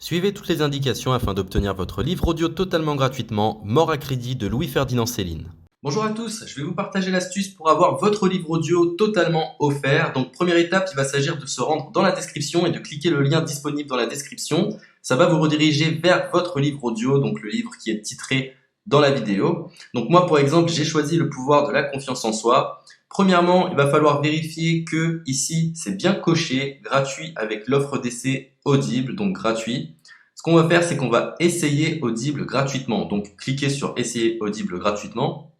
Suivez toutes les indications afin d'obtenir votre livre audio totalement gratuitement, Mort à crédit de Louis-Ferdinand Céline. Bonjour à tous, je vais vous partager l'astuce pour avoir votre livre audio totalement offert. Donc première étape, il va s'agir de se rendre dans la description et de cliquer le lien disponible dans la description. Ça va vous rediriger vers votre livre audio, donc le livre qui est titré dans la vidéo. Donc moi par exemple, j'ai choisi le pouvoir de la confiance en soi. Premièrement, il va falloir vérifier que ici c'est bien coché, gratuit avec l'offre d'essai Audible, donc gratuit. Ce qu'on va faire, c'est qu'on va essayer Audible gratuitement. Donc cliquez sur essayer Audible gratuitement.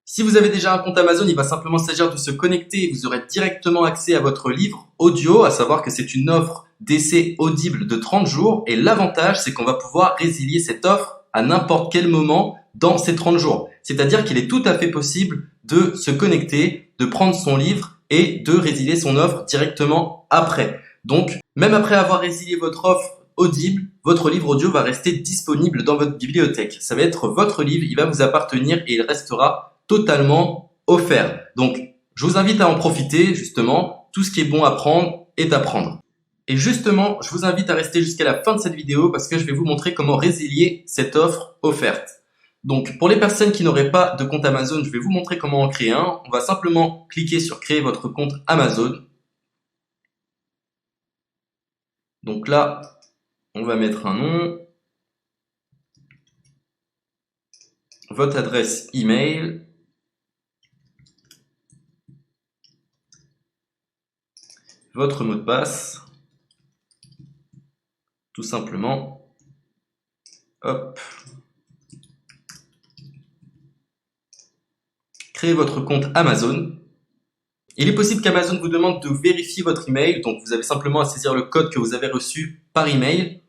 Si vous avez déjà un compte Amazon, il va simplement s'agir de se connecter et vous aurez directement accès à votre livre audio, à savoir que c'est une offre d'essai Audible de 30 jours. Et l'avantage, c'est qu'on va pouvoir résilier cette offre à n'importe quel moment dans ces 30 jours. C'est-à-dire qu'il est tout à fait possible de se connecter, de prendre son livre et de résilier son offre directement après. Donc, même après avoir résilié votre offre Audible, votre livre audio va rester disponible dans votre bibliothèque. Ça va être votre livre, il va vous appartenir et il restera totalement offert. Donc, je vous invite à en profiter, justement. Tout ce qui est bon à prendre est à prendre. Et justement, je vous invite à rester jusqu'à la fin de cette vidéo parce que je vais vous montrer comment résilier cette offre offerte. Donc, pour les personnes qui n'auraient pas de compte Amazon, je vais vous montrer comment en créer un. On va simplement cliquer sur créer votre compte Amazon. Donc là, on va mettre un nom, votre adresse email, votre mot de passe, tout simplement. Hop. Créez votre compte Amazon. Il est possible qu'Amazon vous demande de vérifier votre email, donc vous avez simplement à saisir le code que vous avez reçu par email.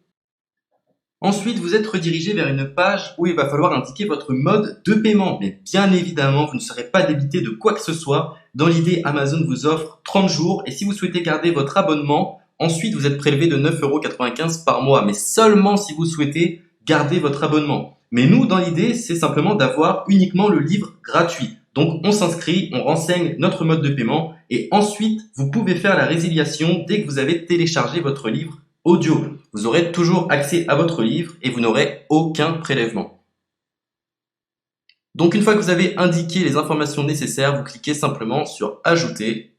Ensuite, vous êtes redirigé vers une page où il va falloir indiquer votre mode de paiement. Mais bien évidemment, vous ne serez pas débité de quoi que ce soit. Dans l'idée, Amazon vous offre 30 jours et si vous souhaitez garder votre abonnement, ensuite vous êtes prélevé de 9,95 € par mois, mais seulement si vous souhaitez garder votre abonnement. Mais nous, dans l'idée, c'est simplement d'avoir uniquement le livre gratuit. Donc on s'inscrit, on renseigne notre mode de paiement et ensuite vous pouvez faire la résiliation dès que vous avez téléchargé votre livre audio. Vous aurez toujours accès à votre livre et vous n'aurez aucun prélèvement. Donc une fois que vous avez indiqué les informations nécessaires, vous cliquez simplement sur ajouter.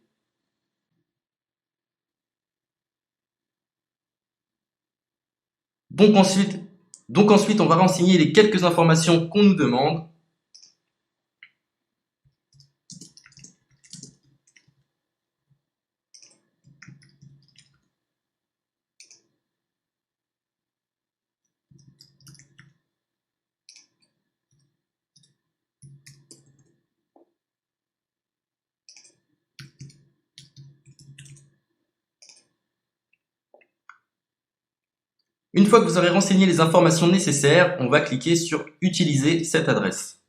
Donc ensuite, on va renseigner les quelques informations qu'on nous demande. Une fois que vous aurez renseigné les informations nécessaires, on va cliquer sur « Utiliser cette adresse ».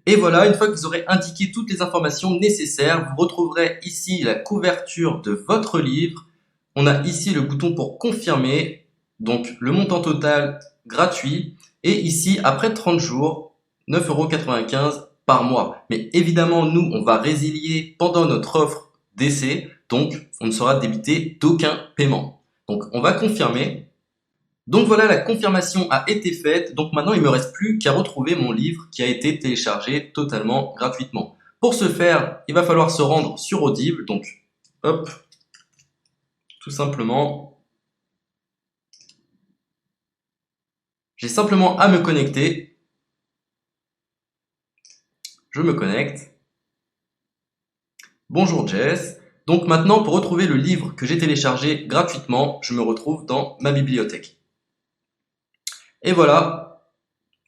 Et voilà, une fois que vous aurez indiqué toutes les informations nécessaires, vous retrouverez ici la couverture de votre livre. On a ici le bouton pour confirmer, donc le montant total gratuit. Et ici, après 30 jours, 9,95 € par mois. Mais évidemment, nous, on va résilier pendant notre offre d'essai, donc on ne sera débité d'aucun paiement. Donc on va confirmer. Donc voilà, la confirmation a été faite. Donc maintenant, il ne me reste plus qu'à retrouver mon livre qui a été téléchargé totalement gratuitement. Pour ce faire, il va falloir se rendre sur Audible. Donc, hop, tout simplement. J'ai simplement à me connecter. Je me connecte. Bonjour Jess. Donc maintenant, pour retrouver le livre que j'ai téléchargé gratuitement, je me retrouve dans ma bibliothèque. Et voilà,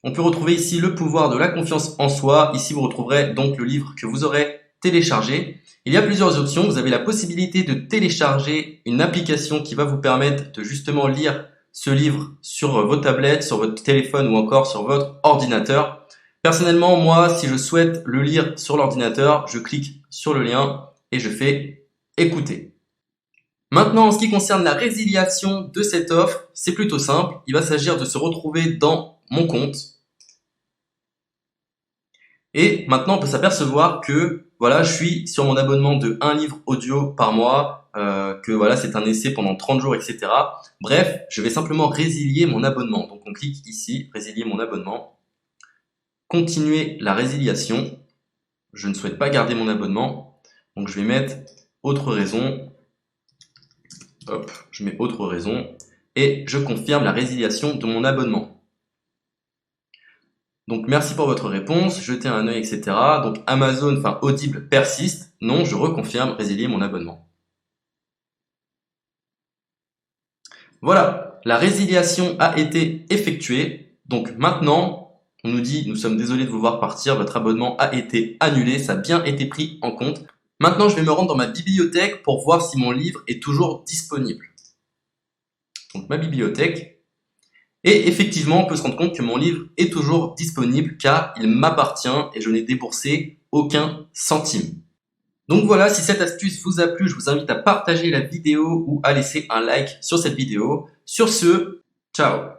on peut retrouver ici le pouvoir de la confiance en soi. Ici, vous retrouverez donc le livre que vous aurez téléchargé. Il y a plusieurs options. Vous avez la possibilité de télécharger une application qui va vous permettre de justement lire ce livre sur vos tablettes, sur votre téléphone ou encore sur votre ordinateur. Personnellement, moi, si je souhaite le lire sur l'ordinateur, je clique sur le lien et je fais écouter. Maintenant, en ce qui concerne la résiliation de cette offre, c'est plutôt simple. Il va s'agir de se retrouver dans mon compte. Et maintenant, on peut s'apercevoir que voilà, je suis sur mon abonnement de 1 livre audio par mois. que voilà, c'est un essai pendant 30 jours, etc. Bref, je vais simplement résilier mon abonnement. Donc on clique ici, résilier mon abonnement, continuer la résiliation. Je ne souhaite pas garder mon abonnement, donc je vais mettre autre raison. Hop, je mets autre raison et je confirme la résiliation de mon abonnement. Donc merci pour votre réponse, jetez un œil, etc. Donc Amazon, enfin Audible persiste. Non, je reconfirme, résilier mon abonnement. Voilà, la résiliation a été effectuée. Donc maintenant, on nous dit, nous sommes désolés de vous voir partir, votre abonnement a été annulé, ça a bien été pris en compte. Maintenant, je vais me rendre dans ma bibliothèque pour voir si mon livre est toujours disponible. Donc ma bibliothèque. Et effectivement, on peut se rendre compte que mon livre est toujours disponible car il m'appartient et je n'ai déboursé aucun centime. Donc voilà, si cette astuce vous a plu, je vous invite à partager la vidéo ou à laisser un like sur cette vidéo. Sur ce, ciao!